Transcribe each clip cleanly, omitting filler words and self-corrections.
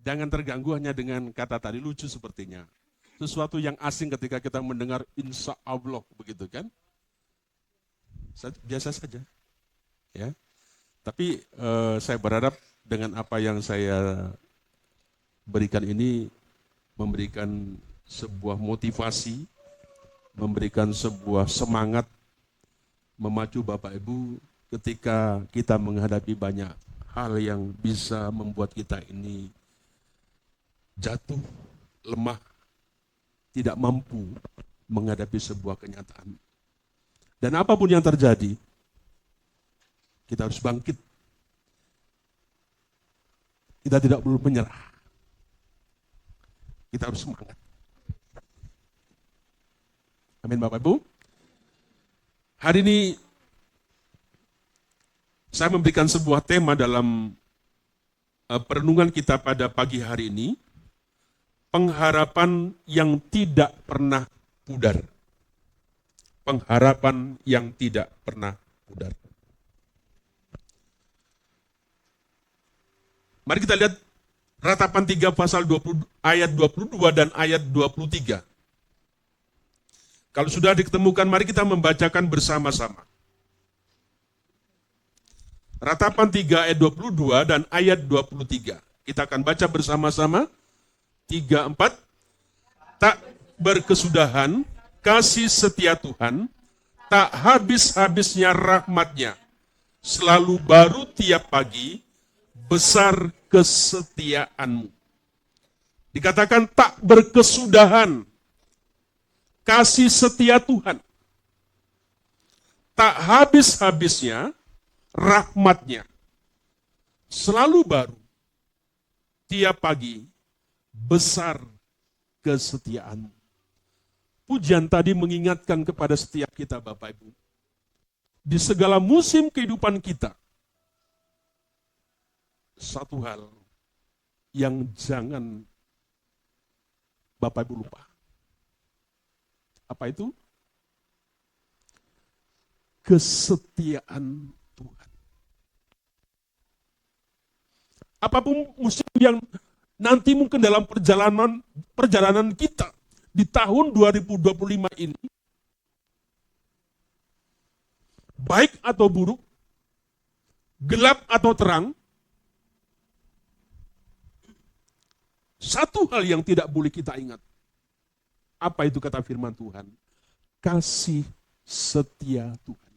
Jangan terganggu hanya dengan kata tadi, lucu sepertinya. Sesuatu yang asing ketika kita mendengar insya Allah, begitu kan? Biasa saja. Ya. Tapi saya berharap dengan apa yang saya berikan ini memberikan sebuah motivasi, memberikan sebuah semangat, memacu Bapak Ibu ketika kita menghadapi banyak hal yang bisa membuat kita ini jatuh, lemah, tidak mampu menghadapi sebuah kenyataan. Dan apapun yang terjadi, kita harus bangkit. Kita tidak perlu menyerah. Kita harus semangat. Amin Bapak Ibu. Hari ini saya memberikan sebuah tema dalam perenungan kita pada pagi hari ini. Pengharapan yang tidak pernah pudar. Pengharapan yang tidak pernah pudar. Mari kita lihat Ratapan 3 pasal 20, ayat 22 dan ayat 23. Kalau sudah diketemukan, mari kita membacakan bersama-sama. Ratapan 3 ayat 22 dan ayat 23. Kita akan baca bersama-sama. 3, 4. Tak berkesudahan kasih setia Tuhan, tak habis-habisnya rahmat-Nya. Selalu baru tiap pagi, besar kesetiaan-Mu. Dikatakan tak berkesudahan kasih setia Tuhan. Tak habis-habisnya rahmat-Nya. Selalu baru tiap pagi, besar kesetiaan. Pujian tadi mengingatkan kepada setiap kita Bapak Ibu. Di segala musim kehidupan kita, satu hal yang jangan Bapak Ibu lupa. Apa itu? Kesetiaan Tuhan. Apapun musim yang nanti mungkin dalam perjalanan kita di tahun 2025 ini, baik atau buruk, gelap atau terang, satu hal yang tidak boleh kita ingat. Apa itu kata firman Tuhan? Kasih setia Tuhan.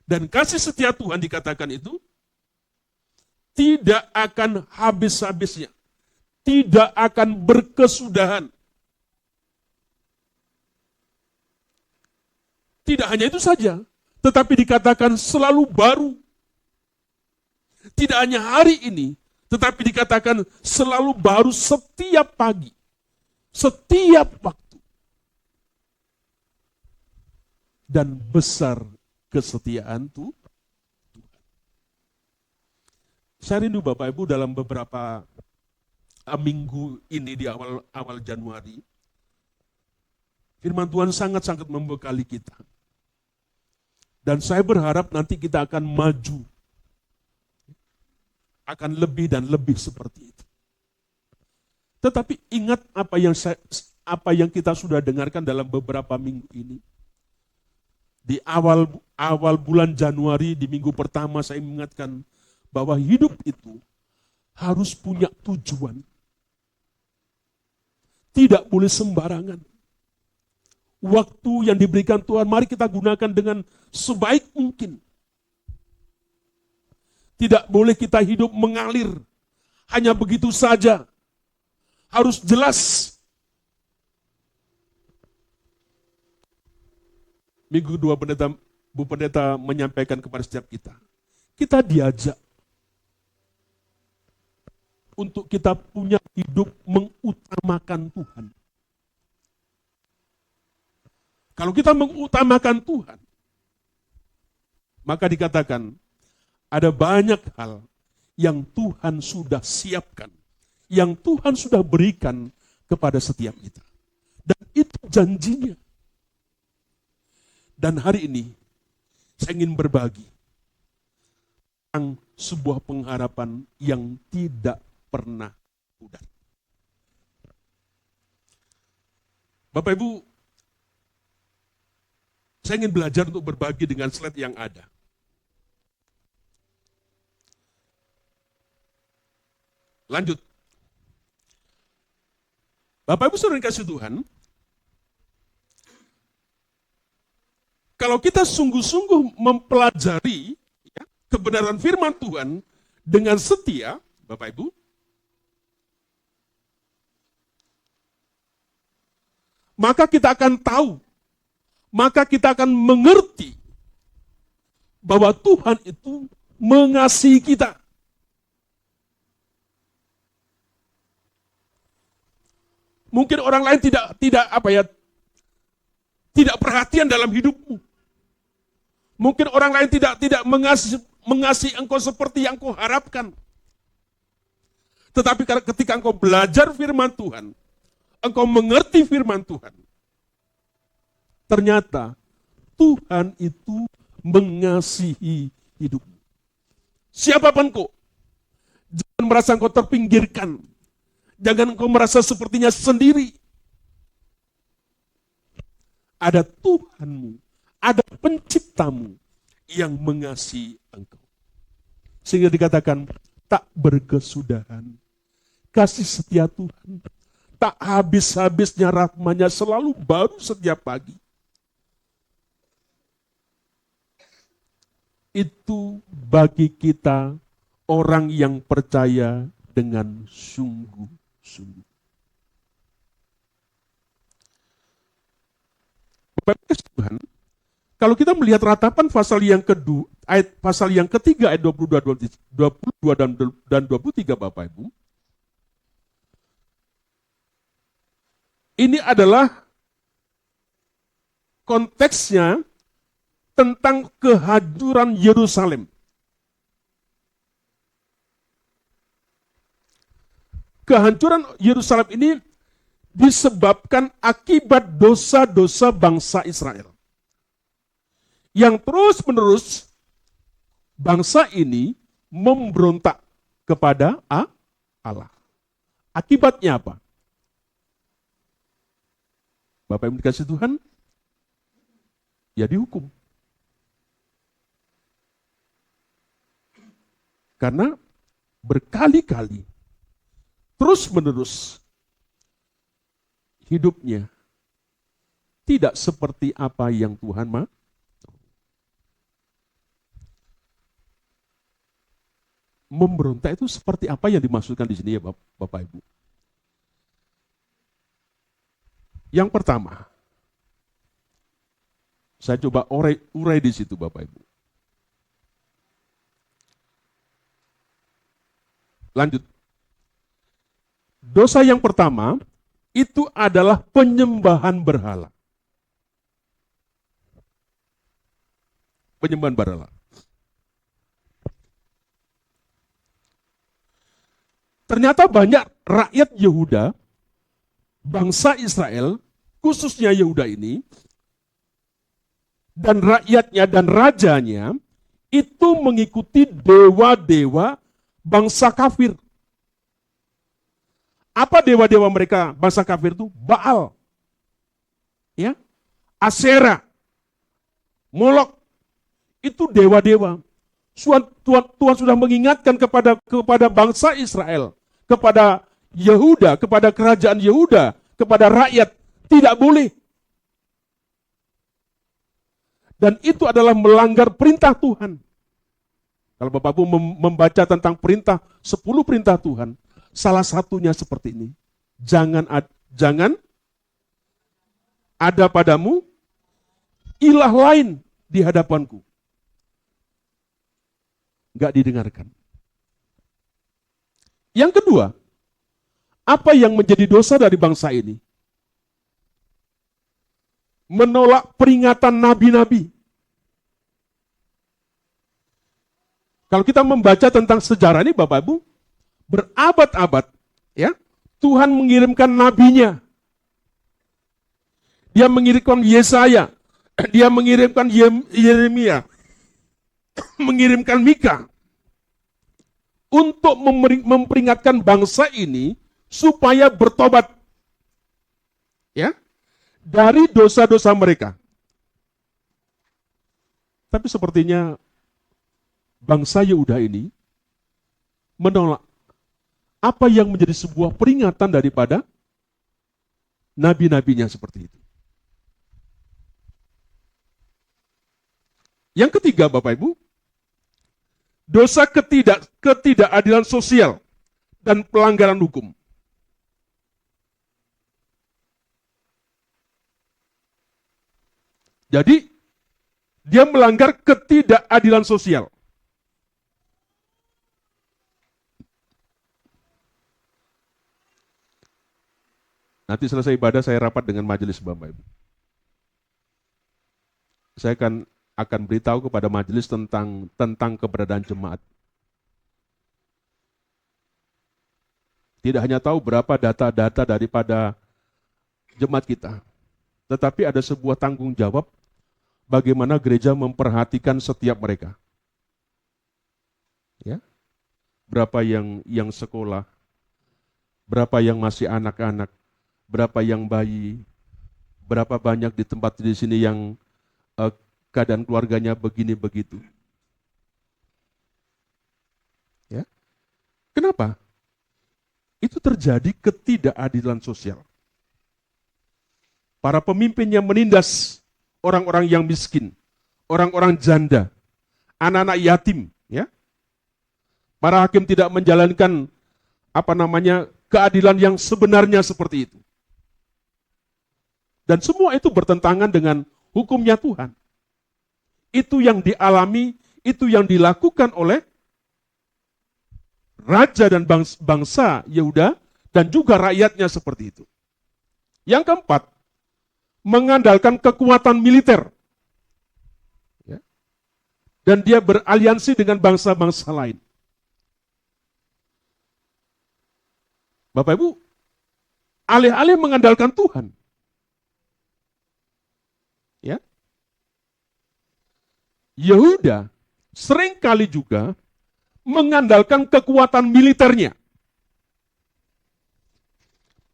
Dan kasih setia Tuhan dikatakan itu tidak akan habis-habisnya. Tidak akan berkesudahan. Tidak hanya itu saja, tetapi dikatakan selalu baru. Tidak hanya hari ini, tetapi dikatakan selalu baru setiap pagi. Setiap waktu. Dan besar kesetiaan Tuhan. Saya rindu Bapak Ibu dalam beberapa minggu ini di awal Januari, firman Tuhan sangat-sangat membekali kita. Dan saya berharap nanti kita akan maju, akan lebih dan lebih seperti itu. Tetapi ingat apa yang kita sudah dengarkan dalam beberapa minggu ini. Di awal bulan Januari, di minggu pertama saya mengingatkan bahwa hidup itu harus punya tujuan. Tidak boleh sembarangan. Waktu yang diberikan Tuhan, mari kita gunakan dengan sebaik mungkin. Tidak boleh kita hidup mengalir. Hanya begitu saja. Harus jelas. Minggu kedua Bu Pendeta menyampaikan kepada setiap kita. Kita diajak untuk kita punya hidup mengutamakan Tuhan. Kalau kita mengutamakan Tuhan, maka dikatakan ada banyak hal yang Tuhan sudah siapkan, yang Tuhan sudah berikan kepada setiap kita. Dan itu janjinya. Dan hari ini saya ingin berbagi tentang sebuah pengharapan yang tidak pernah pudar. Bapak Ibu, saya ingin belajar untuk berbagi dengan slide yang ada. Lanjut. Bapak Ibu saudara yang kasih Tuhan, kalau kita sungguh-sungguh mempelajari ya, kebenaran firman Tuhan dengan setia, Bapak Ibu, maka kita akan tahu, maka kita akan mengerti bahwa Tuhan itu mengasihi kita. Mungkin orang lain tidak perhatian dalam hidupmu. Mungkin orang lain tidak mengasihi engkau seperti yang kau harapkan. Tetapi ketika engkau belajar firman Tuhan, engkau mengerti firman Tuhan, ternyata Tuhan itu mengasihi hidupmu. Siapapun kau, jangan merasa engkau terpinggirkan. Jangan engkau merasa sepertinya sendiri. Ada Tuhanmu, ada penciptamu yang mengasihi engkau. Sehingga dikatakan, tak berkesudahan. Kasih setia Tuhan, tak habis-habisnya rahmat-Nya selalu baru setiap pagi. Itu bagi kita orang yang percaya dengan sungguh-sungguh. Bapak Tuhan, kalau kita melihat ratapan pasal yang kedua, pasal yang ketiga ayat 22 dan 23 Bapak Ibu, ini adalah konteksnya tentang kehancuran Yerusalem. Kehancuran Yerusalem ini disebabkan akibat dosa-dosa bangsa Israel. Yang terus-menerus bangsa ini memberontak kepada Allah. Akibatnya apa? Bapak yang dikasih Tuhan, ya dihukum. Karena berkali-kali, terus-menerus, hidupnya tidak seperti apa yang Tuhan mau. Memberontak itu seperti apa yang dimaksudkan di sini ya Bapak Ibu? Yang pertama, saya coba urai di situ Bapak Ibu. Lanjut. Dosa yang pertama itu adalah penyembahan berhala. Penyembahan berhala. Ternyata banyak rakyat Yehuda, bangsa Israel, khususnya Yehuda ini, dan rakyatnya dan rajanya, itu mengikuti dewa-dewa bangsa kafir. Apa dewa-dewa mereka bangsa kafir itu? Baal, ya, Asyera, Molok, itu dewa-dewa. Tuhan sudah mengingatkan kepada bangsa Israel, kepada Yehuda, kepada kerajaan Yehuda, kepada rakyat, tidak boleh. Dan itu adalah melanggar perintah Tuhan. Kalau Bapak Ibu membaca tentang 10 perintah Tuhan, salah satunya seperti ini. Jangan ada padamu ilah lain di hadapanku. Enggak didengarkan. Yang kedua, apa yang menjadi dosa dari bangsa ini? Menolak peringatan nabi-nabi. Kalau kita membaca tentang sejarah ini Bapak Ibu, berabad-abad, ya, Tuhan mengirimkan nabinya. Dia mengirimkan Yesaya, dia mengirimkan Yeremia, mengirimkan Mika, untuk memperingatkan bangsa ini supaya bertobat, ya, dari dosa-dosa mereka. Tapi sepertinya bangsa Yehuda ini menolak apa yang menjadi sebuah peringatan daripada nabi-nabinya seperti itu. Yang ketiga, Bapak Ibu, dosa ketidakadilan sosial dan pelanggaran hukum. Jadi, dia melanggar ketidakadilan sosial. Nanti selesai ibadah saya rapat dengan majelis Bapak Ibu. Saya akan beritahu kepada majelis tentang keberadaan jemaat. Tidak hanya tahu berapa data-data daripada jemaat kita, tetapi ada sebuah tanggung jawab bagaimana gereja memperhatikan setiap mereka. Ya. Berapa yang sekolah, berapa yang masih anak-anak, berapa yang bayi, berapa banyak di tempat di sini yang keadaan keluarganya begini begitu. Ya. Kenapa? Itu terjadi ketidakadilan sosial. Para pemimpinnya menindas orang-orang yang miskin, orang-orang janda, anak-anak yatim, ya. Para hakim tidak menjalankan keadilan yang sebenarnya seperti itu. Dan semua itu bertentangan dengan hukumnya Tuhan. Itu yang dialami, itu yang dilakukan oleh raja dan bangsa Yehuda dan juga rakyatnya seperti itu. Yang keempat, mengandalkan kekuatan militer. Ya. Dan dia beraliansi dengan bangsa-bangsa lain. Bapak Ibu, alih-alih mengandalkan Tuhan, ya, Yehuda seringkali juga mengandalkan kekuatan militernya,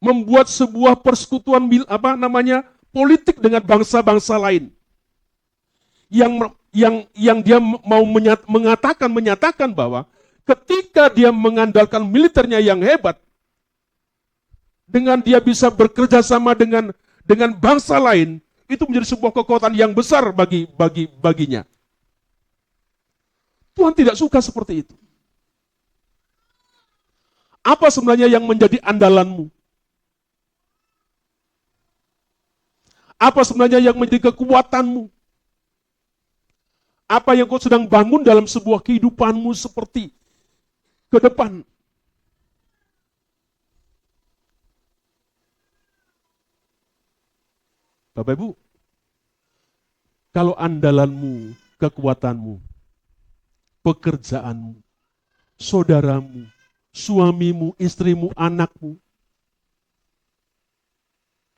membuat sebuah persekutuan politik dengan bangsa-bangsa lain, yang dia mau menyatakan bahwa ketika dia mengandalkan militernya yang hebat, dengan dia bisa bekerja sama dengan bangsa lain, itu menjadi sebuah kekuatan yang besar baginya. Tuhan tidak suka seperti itu. Apa sebenarnya yang menjadi andalanmu? Apa sebenarnya yang menjadi kekuatanmu? Apa yang kau sedang bangun dalam sebuah kehidupanmu seperti ke depan? Bapak Ibu, kalau andalanmu, kekuatanmu, pekerjaanmu, saudaramu, suamimu, istrimu, anakmu,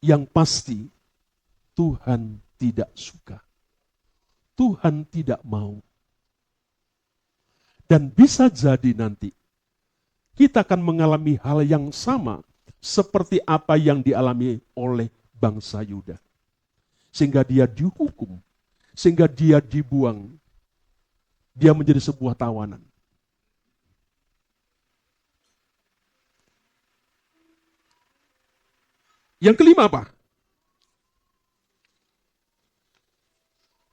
yang pasti Tuhan tidak suka. Tuhan tidak mau. Dan bisa jadi nanti kita akan mengalami hal yang sama seperti apa yang dialami oleh bangsa Yuda. Sehingga dia dihukum, sehingga dia dibuang. Dia menjadi sebuah tawanan. Yang kelima apa?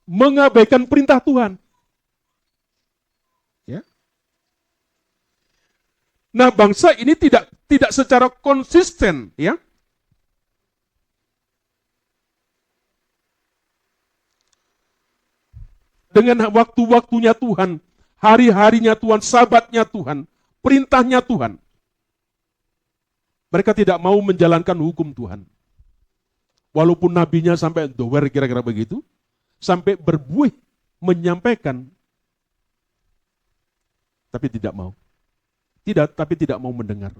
Mengabaikan perintah Tuhan. Ya. Nah, bangsa ini tidak secara konsisten, ya. Dengan waktu-waktunya Tuhan, hari-harinya Tuhan, sabatnya Tuhan, perintahnya Tuhan. Mereka tidak mau menjalankan hukum Tuhan. Walaupun nabinya sampai dower kira-kira begitu, sampai berbuih menyampaikan, tapi tidak mau. Tapi tidak mau mendengar.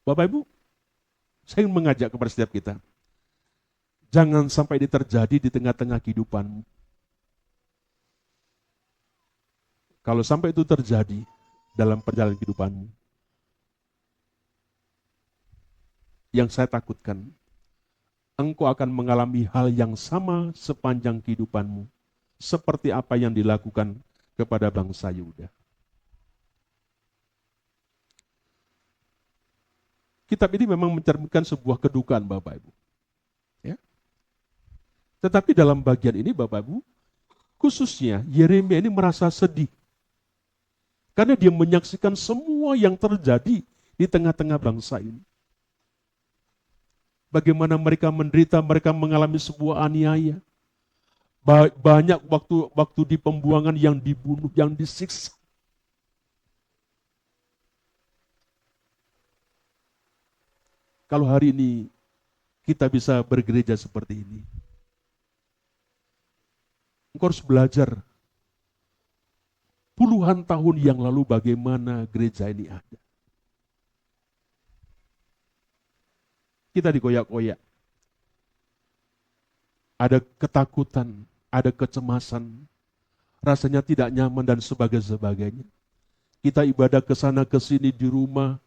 Bapak Ibu, saya ingin mengajak kepada setiap kita, jangan sampai ini terjadi di tengah-tengah kehidupanmu. Kalau sampai itu terjadi dalam perjalanan kehidupanmu, yang saya takutkan, engkau akan mengalami hal yang sama sepanjang kehidupanmu, seperti apa yang dilakukan kepada bangsa Yuda. Kitab ini memang mencerminkan sebuah kedukaan, Bapak Ibu. Ya. Tetapi dalam bagian ini, Bapak Ibu, khususnya Yeremia ini merasa sedih. Karena dia menyaksikan semua yang terjadi di tengah-tengah bangsa ini. Bagaimana mereka menderita, mereka mengalami sebuah aniaya. Banyak waktu di pembuangan yang dibunuh, yang disiksa. Kalau hari ini kita bisa bergereja seperti ini, engkau harus belajar puluhan tahun yang lalu bagaimana gereja ini ada. Kita digoyak-goyak. Ada ketakutan, ada kecemasan, rasanya tidak nyaman dan sebagainya. Kita ibadah ke sana ke sini di rumah,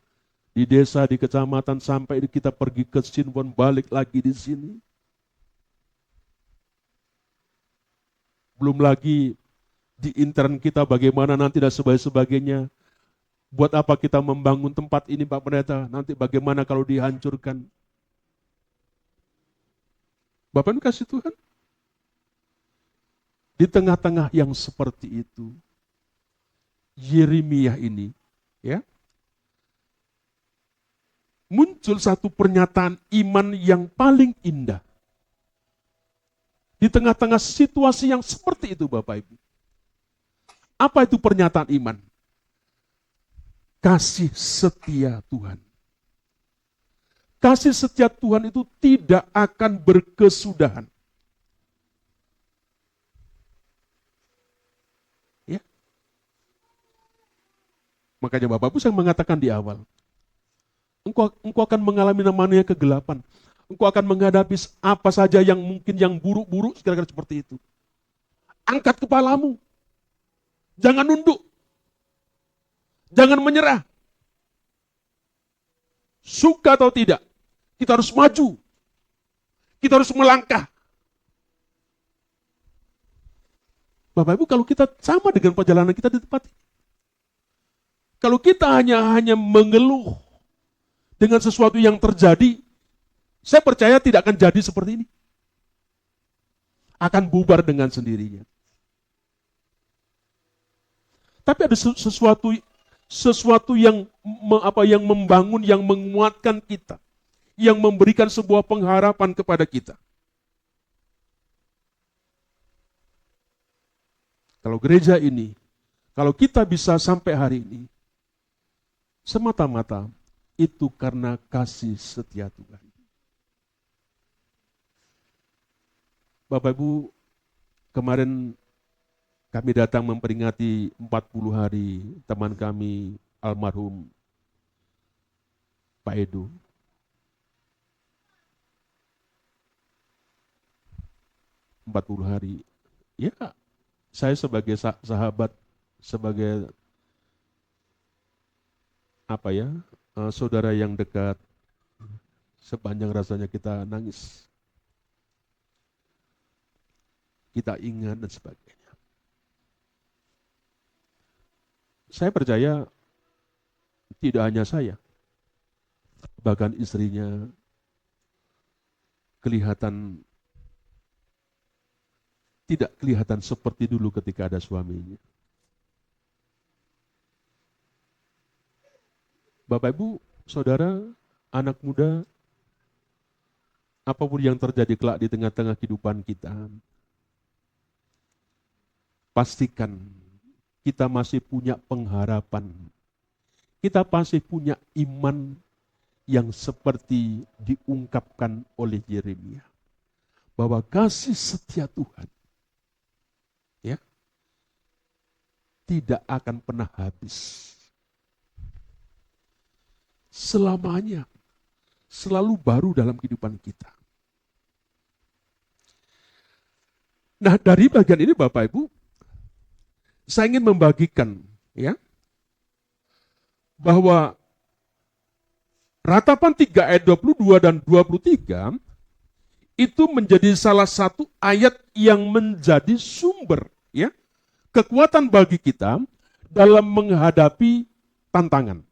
di desa, di kecamatan, sampai kita pergi ke Sinwon, balik lagi di sini. Belum lagi di intern kita bagaimana nanti dan sebagainya. Buat apa kita membangun tempat ini, Pak Pendeta? Nanti bagaimana kalau dihancurkan? Bapak Ibu kasih Tuhan. Di tengah-tengah yang seperti itu, Yeremia ini, ya, muncul satu pernyataan iman yang paling indah. Di tengah-tengah situasi yang seperti itu, Bapak Ibu. Apa itu pernyataan iman? Kasih setia Tuhan. Kasih setia Tuhan itu tidak akan berkesudahan. Ya. Makanya Bapak Ibu saya mengatakan di awal, engkau akan mengalami namanya kegelapan. Engkau akan menghadapi apa saja yang mungkin yang buruk-buruk, kira-kira seperti itu. Angkat kepalamu. Jangan nunduk. Jangan menyerah. Suka atau tidak, kita harus maju. Kita harus melangkah. Bapak Ibu, kalau kita sama dengan perjalanan kita di tempat ini. Kalau kita hanya mengeluh dengan sesuatu yang terjadi, saya percaya tidak akan jadi seperti ini. Akan bubar dengan sendirinya. Tapi ada sesuatu yang membangun, yang menguatkan kita, yang memberikan sebuah pengharapan kepada kita. Kalau gereja ini, kalau kita bisa sampai hari ini, semata-mata itu karena kasih setia Tuhan. Bapak Ibu, kemarin kami datang memperingati 40 hari teman kami almarhum Pak Edo. Empat 40 hari. Ya, saya sebagai sahabat, sebagai saudara yang dekat, sepanjang rasanya kita nangis. Kita ingat dan sebagainya. Saya percaya tidak hanya saya, bahkan istrinya tidak kelihatan seperti dulu ketika ada suaminya. Bapak Ibu, saudara, anak muda, apapun yang terjadi kelak di tengah-tengah kehidupan kita, pastikan kita masih punya pengharapan. Kita masih punya iman yang seperti diungkapkan oleh Yeremia. Bahwa kasih setia Tuhan ya, tidak akan pernah habis. Selamanya. Selalu baru dalam kehidupan kita. Nah, dari bagian ini Bapak Ibu, saya ingin membagikan ya bahwa Ratapan 3 ayat 22 dan 23 itu menjadi salah satu ayat yang menjadi sumber ya kekuatan bagi kita dalam menghadapi tantangan.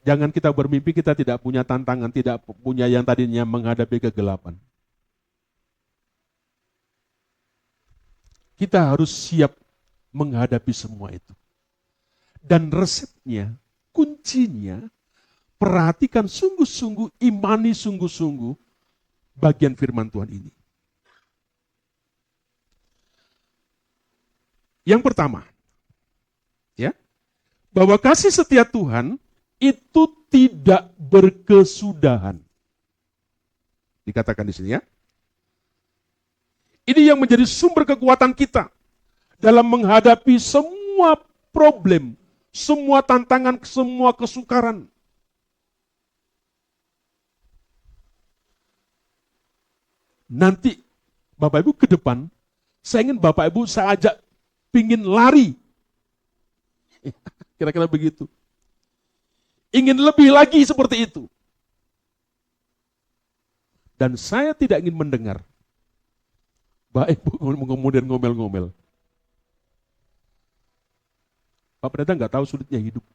Jangan kita bermimpi kita tidak punya tantangan, tidak punya yang tadinya menghadapi kegelapan. Kita harus siap menghadapi semua itu. Dan resepnya, kuncinya, perhatikan sungguh-sungguh, imani sungguh-sungguh bagian firman Tuhan ini. Yang pertama, ya, bahwa kasih setia Tuhan itu tidak berkesudahan. Dikatakan di sini ya. Ini yang menjadi sumber kekuatan kita dalam menghadapi semua problem, semua tantangan, semua kesukaran. Nanti Bapak Ibu ke depan, saya ingin Bapak Ibu saya ajak pingin lari. Kira-kira begitu. Ingin lebih lagi seperti itu. Dan saya tidak ingin mendengar Bapak Ibu kemudian ngomel-ngomel. Pak Pendeta nggak tahu sulitnya hidup.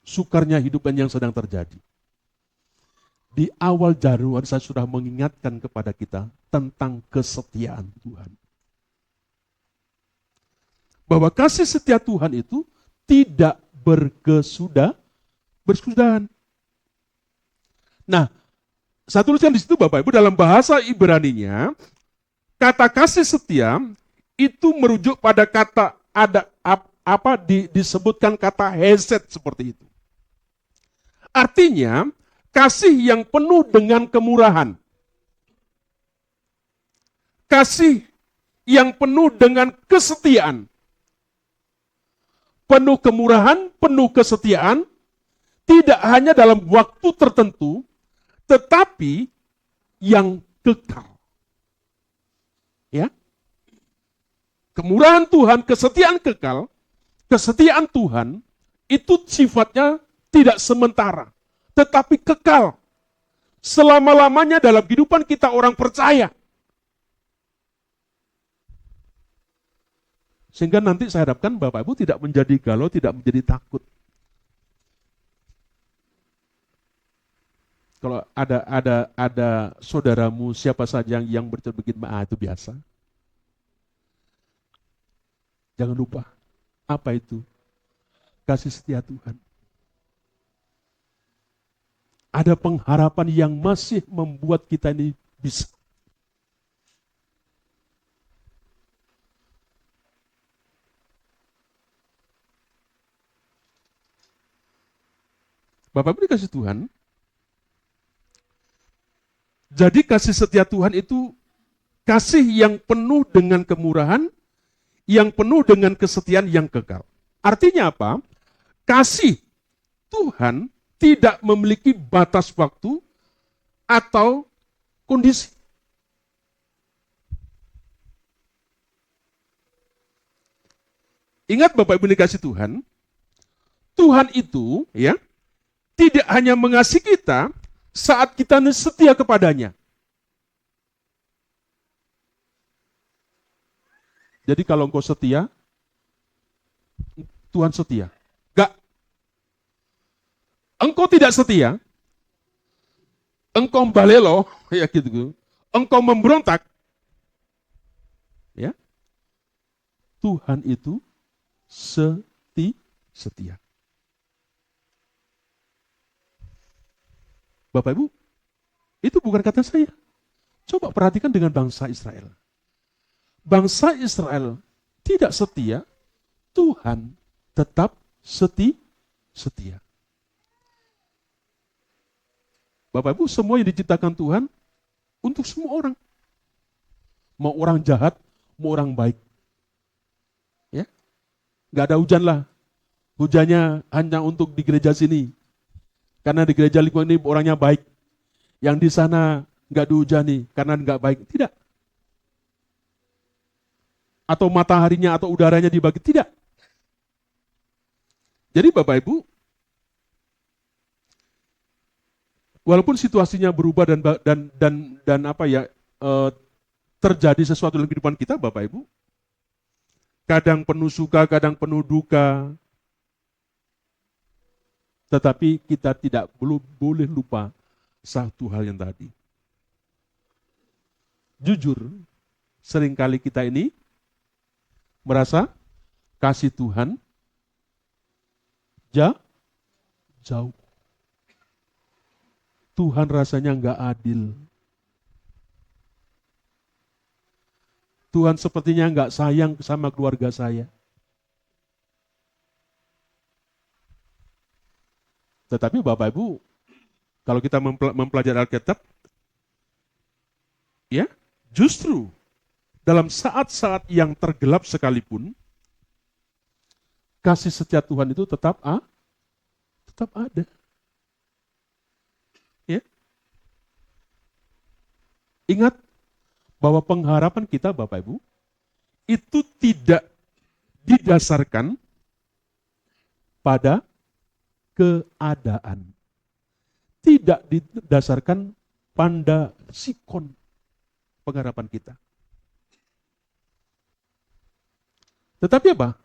Sukarnya hidup yang sedang terjadi. Di awal Januari saya sudah mengingatkan kepada kita tentang kesetiaan Tuhan. Bahwa kasih setia Tuhan itu tidak berkesudahan. Nah, saya tuliskan di situ Bapak Ibu dalam bahasa Ibraninya, kata kasih setia itu merujuk pada kata disebutkan kata hesed seperti itu. Artinya kasih yang penuh dengan kemurahan. Kasih yang penuh dengan kesetiaan. Penuh kemurahan, penuh kesetiaan, tidak hanya dalam waktu tertentu, tetapi yang kekal. Ya. Kemurahan Tuhan, kesetiaan kekal, kesetiaan Tuhan itu sifatnya tidak sementara, tetapi kekal. Selama-lamanya dalam kehidupan kita orang percaya. Sehingga nanti saya harapkan Bapak Ibu tidak menjadi galau, tidak menjadi takut. Kalau ada saudaramu siapa saja yang bercermin itu biasa. Jangan lupa, apa itu? Kasih setia Tuhan. Ada pengharapan yang masih membuat kita ini bisa. Bapak Ibu dikasih Tuhan, jadi kasih setia Tuhan itu kasih yang penuh dengan kemurahan, yang penuh dengan kesetiaan yang kekal. Artinya apa? Kasih Tuhan tidak memiliki batas waktu atau kondisi. Ingat Bapak Ibu dikasih Tuhan, Tuhan itu ya tidak hanya mengasihi kita saat kita setia kepadanya. Jadi kalau engkau setia, Tuhan setia. Enggak. Engkau tidak setia, engkau balelo, ya gitu. Engkau memberontak, ya. Tuhan itu setia. Bapak Ibu, itu bukan kata saya. Coba perhatikan dengan bangsa Israel. Bangsa Israel tidak setia, Tuhan tetap setia. Bapak Ibu, semua yang diciptakan Tuhan untuk semua orang. Mau orang jahat, mau orang baik. Ya, nggak ada hujan lah. hujannya hanya untuk di gereja sini. Karena di gereja lingkungan ini orangnya baik. Yang di sana nggak dihujani karena nggak baik. Tidak. Atau mataharinya atau udaranya dibagi. Tidak. Jadi Bapak Ibu, walaupun situasinya berubah dan apa ya, terjadi sesuatu dalam kehidupan kita, Bapak Ibu, kadang penuh suka, kadang penuh duka, tetapi kita tidak boleh lupa satu hal yang tadi. Jujur, seringkali kita ini merasa kasih Tuhan jauh. Tuhan rasanya nggak adil. Tuhan sepertinya nggak sayang sama keluarga saya. Tetapi Bapak Ibu, kalau kita mempelajari Alkitab, ya, justru dalam saat-saat yang tergelap sekalipun, kasih setia Tuhan itu tetap ada. Ya. Ingat bahwa pengharapan kita Bapak Ibu, itu tidak didasarkan pada keadaan. Tidak didasarkan pada sikon pengharapan kita. Tetapi apa?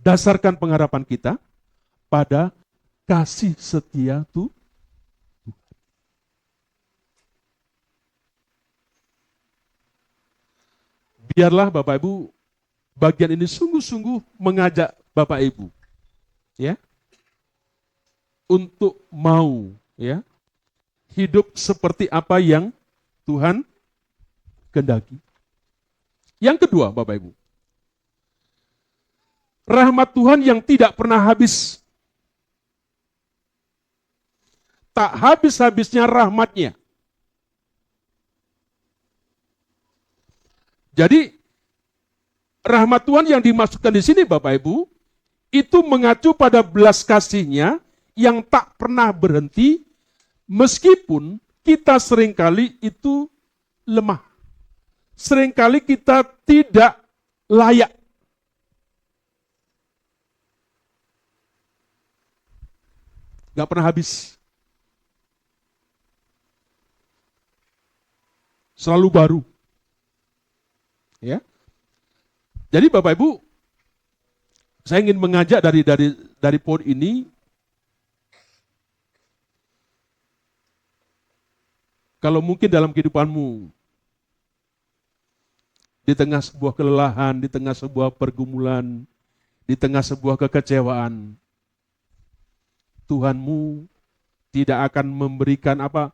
Dasarkan pengharapan kita pada kasih setia Tuhan. Biarlah Bapak Ibu, bagian ini sungguh-sungguh mengajak Bapak Ibu, ya, untuk mau, ya, hidup seperti apa yang Tuhan kehendaki. Yang kedua, Bapak Ibu, rahmat Tuhan yang tidak pernah habis. Tak habis-habisnya rahmatnya. Jadi, rahmat Tuhan yang dimaksudkan di sini Bapak Ibu, itu mengacu pada belas kasih-Nya yang tak pernah berhenti, meskipun kita seringkali itu lemah. Seringkali kita tidak layak. Gak pernah habis. Selalu baru. Ya. Jadi Bapak Ibu, saya ingin mengajak dari poin ini, kalau mungkin dalam kehidupanmu, di tengah sebuah kelelahan, di tengah sebuah pergumulan, di tengah sebuah kekecewaan, Tuhanmu tidak akan memberikan apa?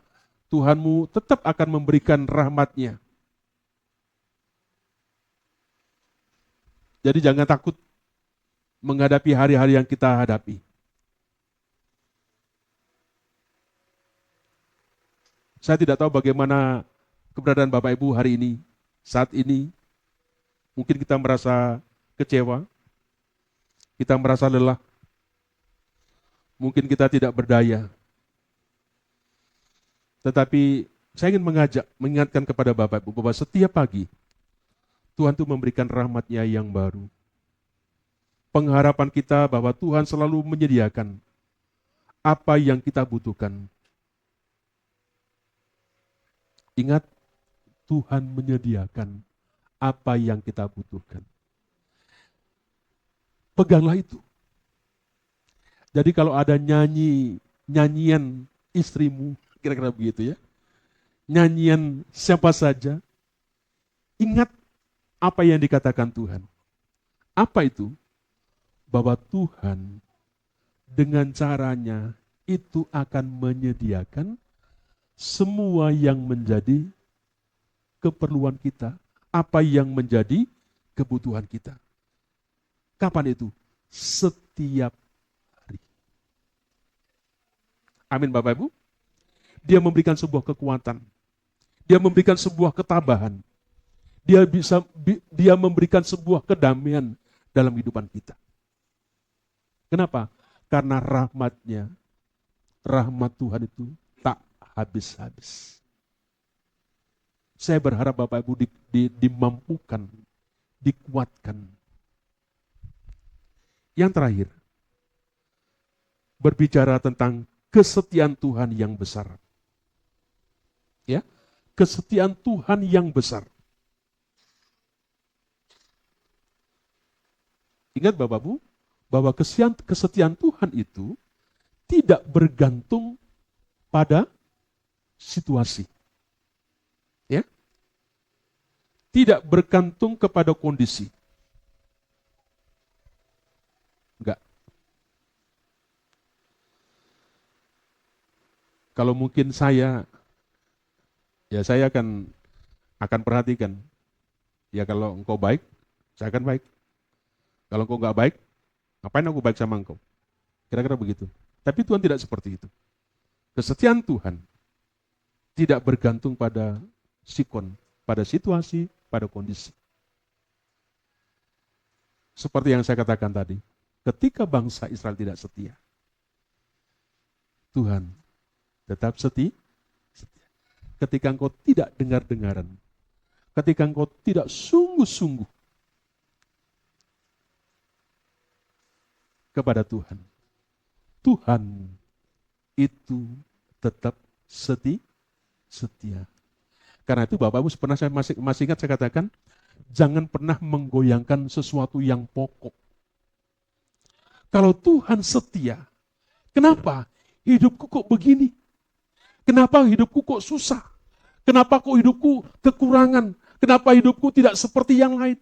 Tuhanmu tetap akan memberikan rahmat-Nya. Jadi jangan takut menghadapi hari-hari yang kita hadapi. Saya tidak tahu bagaimana keberadaan Bapak Ibu hari ini, saat ini. Mungkin kita merasa kecewa, kita merasa lelah, mungkin kita tidak berdaya. Tetapi saya ingin mengingatkan kepada Bapak Ibu bahwa setiap pagi Tuhan itu memberikan rahmat-Nya yang baru. Pengharapan kita bahwa Tuhan selalu menyediakan apa yang kita butuhkan. Ingat, Tuhan menyediakan apa yang kita butuhkan. Peganglah itu. Jadi kalau ada nyanyian istrimu, kira-kira begitu ya. Nyanyian siapa saja, ingat apa yang dikatakan Tuhan. Apa itu? Bahwa Tuhan dengan caranya itu akan menyediakan semua yang menjadi keperluan kita, apa yang menjadi kebutuhan kita. Kapan itu? Setiap hari. Amin Bapak Ibu. Dia memberikan sebuah kekuatan. Dia memberikan sebuah ketabahan. Dia memberikan sebuah kedamaian dalam kehidupan kita. Kenapa? Karena rahmat Tuhan itu tak habis-habis. Saya berharap Bapak Ibu dimampukan, dikuatkan. Yang terakhir, berbicara tentang kesetiaan Tuhan yang besar. Ya, kesetiaan Tuhan yang besar. Ingat Bapak Ibu, bahwa kesetiaan Tuhan itu tidak bergantung pada situasi. Ya. Tidak bergantung kepada kondisi. Enggak. Kalau mungkin saya akan perhatikan. Ya kalau engkau baik, saya akan baik. Kalau engkau enggak baik, ngapain aku baik sama engkau? Kira-kira begitu. Tapi Tuhan tidak seperti itu. Kesetiaan Tuhan tidak bergantung pada sikon, pada situasi, pada kondisi. Seperti yang saya katakan tadi, ketika bangsa Israel tidak setia, Tuhan tetap setia. Ketika engkau tidak dengar-dengaran, ketika engkau tidak sungguh-sungguh kepada Tuhan, Tuhan itu tetap setia. Karena itu Bapak Ibu, pernah saya masih ingat saya katakan, jangan pernah menggoyangkan sesuatu yang pokok. Kalau Tuhan setia, kenapa hidupku kok begini? Kenapa hidupku kok susah? Kenapa kok hidupku kekurangan? Kenapa hidupku tidak seperti yang lain?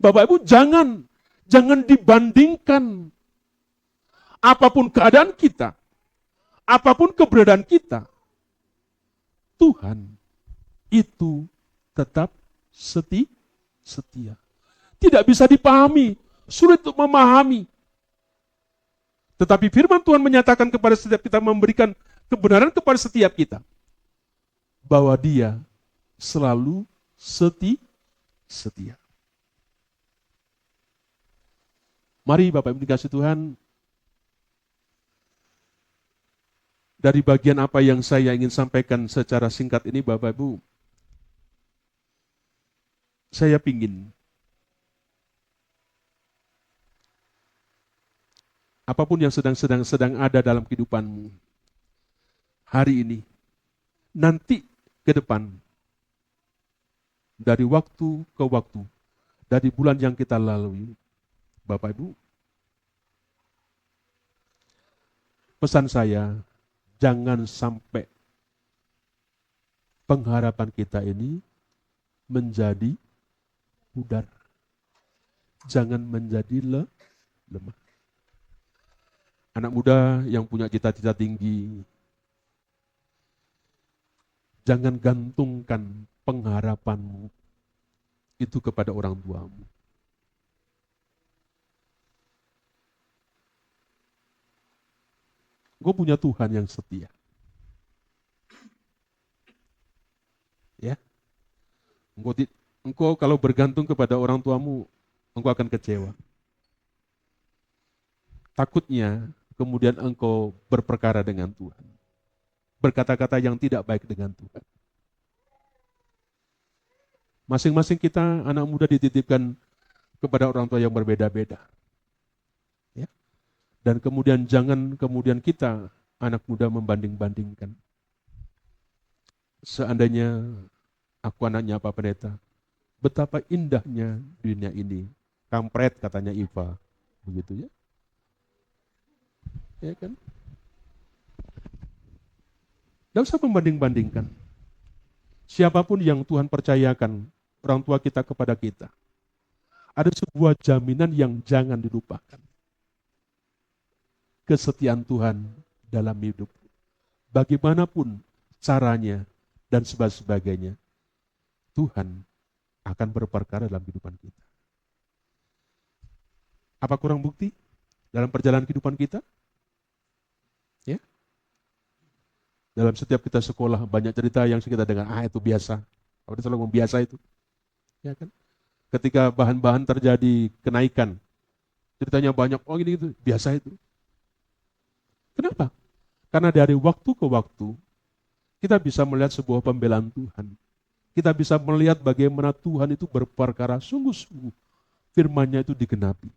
Bapak Ibu, jangan dibandingkan apapun keadaan kita, apapun keberadaan kita, Tuhan itu tetap setia. Tidak bisa dipahami, sulit untuk memahami. Tetapi firman Tuhan menyatakan kepada setiap kita, memberikan kebenaran kepada setiap kita, bahwa Dia selalu setia. Mari Bapak Ibu dikasih Tuhan, dari bagian apa yang saya ingin sampaikan secara singkat ini Bapak Ibu, saya pingin apapun yang sedang ada dalam kehidupanmu hari ini, nanti ke depan, dari waktu ke waktu, dari bulan yang kita lalui, Bapak Ibu, pesan saya, jangan sampai pengharapan kita ini menjadi pudar. Jangan menjadi lemah. Anak muda yang punya cita-cita tinggi, jangan gantungkan pengharapanmu itu kepada orang tuamu. Engkau punya Tuhan yang setia. Ya. Engkau kalau bergantung kepada orang tuamu, engkau akan kecewa. Takutnya kemudian engkau berperkara dengan Tuhan. Berkata-kata yang tidak baik dengan Tuhan. Masing-masing kita anak muda dititipkan kepada orang tua yang berbeda-beda. Ya. Dan jangan kemudian kita anak muda membanding-bandingkan. Seandainya aku anaknya Pak Pendeta, betapa indahnya dunia ini. Kampret katanya Iva, begitu ya. Ya kan? Tidak usah membanding-bandingkan. Siapapun yang Tuhan percayakan, orang tua kita kepada kita, ada sebuah jaminan yang jangan dilupakan. Kesetiaan Tuhan dalam hidup. Bagaimanapun caranya dan sebagainya, Tuhan akan berperkara dalam kehidupan kita. Apa kurang bukti dalam perjalanan kehidupan kita? Ya. Dalam setiap kita sekolah banyak cerita yang kita dengar, itu biasa. Apa selalu membiasa itu? Ya kan? Ketika bahan-bahan terjadi kenaikan, ceritanya banyak, oh ini itu, biasa itu. Kenapa? Karena dari waktu ke waktu, kita bisa melihat sebuah pembelaan Tuhan. Kita bisa melihat bagaimana Tuhan itu berperkara sungguh-sungguh. Firman-Nya itu digenapi.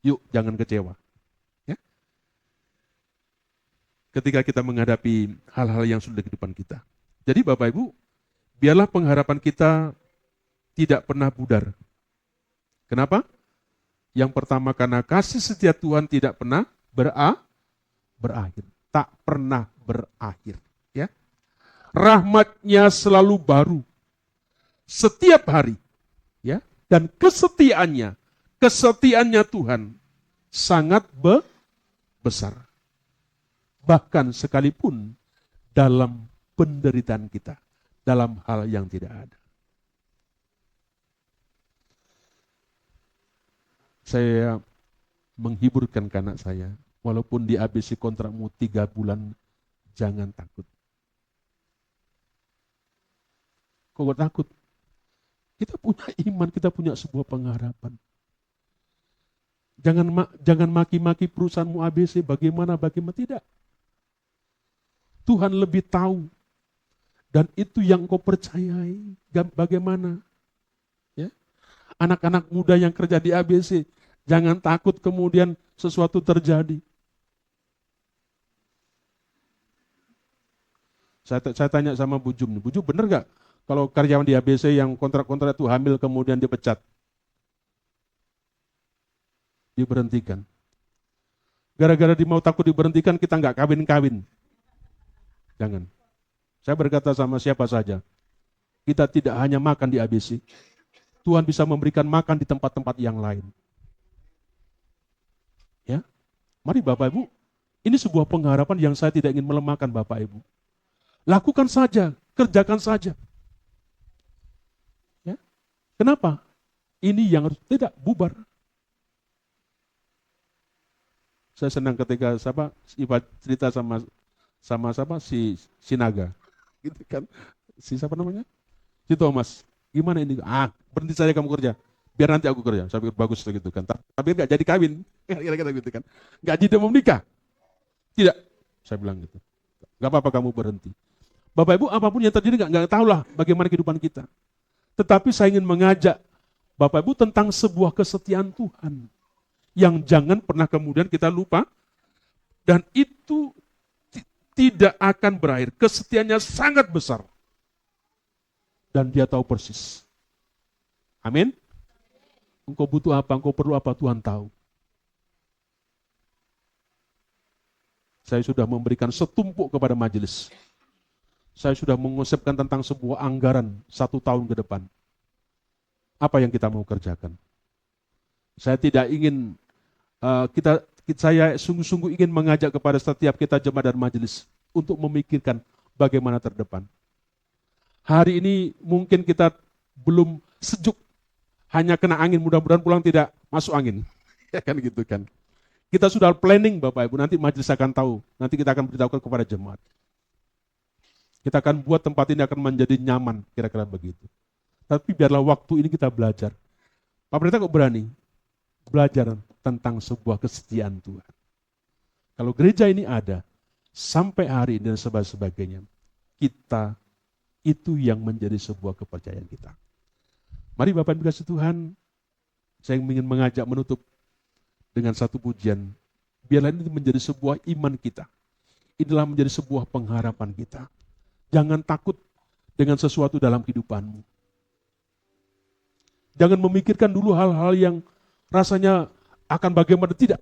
Yuk, jangan kecewa. Ya? Ketika kita menghadapi hal-hal yang sulit di kehidupan kita. Jadi Bapak Ibu, biarlah pengharapan kita tidak pernah pudar. Kenapa? Yang pertama karena kasih setia Tuhan tidak pernah berakhir. Tak pernah berakhir. Ya. Rahmat-Nya selalu baru. Setiap hari. Ya. Dan kesetiaannya Tuhan sangat besar. Bahkan sekalipun dalam penderitaan kita. Dalam hal yang tidak ada. Saya menghiburkan anak saya, walaupun di ABC kontrakmu 3 bulan, jangan takut. Kok takut? Kita punya iman, kita punya sebuah pengharapan. Jangan maki-maki perusahaanmu ABC, bagaimana, tidak. Tuhan lebih tahu. Dan itu yang kau percayai, bagaimana. Ya? Anak-anak muda yang kerja di ABC, jangan takut kemudian sesuatu terjadi. Saya tanya sama Bu Jum, Bu Jum bener gak kalau karyawan di ABC yang kontrak-kontrak itu hamil kemudian dipecat? Diberhentikan. Gara-gara mau takut diberhentikan, kita nggak kawin-kawin. Jangan. Saya berkata sama siapa saja, kita tidak hanya makan di ABC, Tuhan bisa memberikan makan di tempat-tempat yang lain. Ya, mari Bapak Ibu, ini sebuah pengharapan yang saya tidak ingin melemahkan Bapak Ibu. Lakukan saja, kerjakan saja. Ya, kenapa? Ini yang harus tidak bubar. Saya senang ketika cerita sama si Naga, gitu kan? Si siapa namanya? Si Thomas. Gimana ini? Berhenti saja kamu kerja. Biar nanti aku kerja. Saya pikir bagus gitu kan. Tapi nggak jadi kawin. Kira-kira gitu kan. Nggak jadi mau menikah. Tidak. Saya bilang gitu. Nggak apa-apa kamu berhenti. Bapak Ibu, apapun yang terjadi nggak tahulah bagaimana kehidupan kita. Tetapi saya ingin mengajak Bapak Ibu tentang sebuah kesetiaan Tuhan. Yang jangan pernah kemudian kita lupa. Dan itu tidak akan berakhir. Kesetiaannya sangat besar. Dan dia tahu persis. Amin. Engkau butuh apa, engkau perlu apa, Tuhan tahu. Saya sudah memberikan setumpuk kepada majelis. Saya sudah mengonsepkan tentang sebuah anggaran 1 tahun ke depan. Apa yang kita mau kerjakan? Saya tidak ingin, saya sungguh-sungguh ingin mengajak kepada setiap kita jemaat dan majelis untuk memikirkan bagaimana terdepan. Hari ini mungkin kita belum sejuk, hanya kena angin, mudah-mudahan pulang tidak masuk angin. Ya kan gitu kan. Kita sudah planning Bapak Ibu, nanti majelis akan tahu, nanti kita akan beritahukan kepada jemaat. Kita akan buat tempat ini akan menjadi nyaman, kira-kira begitu. Tapi biarlah waktu ini kita belajar. Pak Pendeta kok berani? Belajar tentang sebuah kesetiaan Tuhan. Kalau gereja ini ada, sampai hari ini dan sebagainya, kita itu yang menjadi sebuah kepercayaan kita. Mari Bapak Ibu kasih Tuhan, saya ingin mengajak menutup dengan satu pujian. Biarlah ini menjadi sebuah iman kita. Inilah menjadi sebuah pengharapan kita. Jangan takut dengan sesuatu dalam kehidupanmu. Jangan memikirkan dulu hal-hal yang rasanya akan bagaimana, tidak.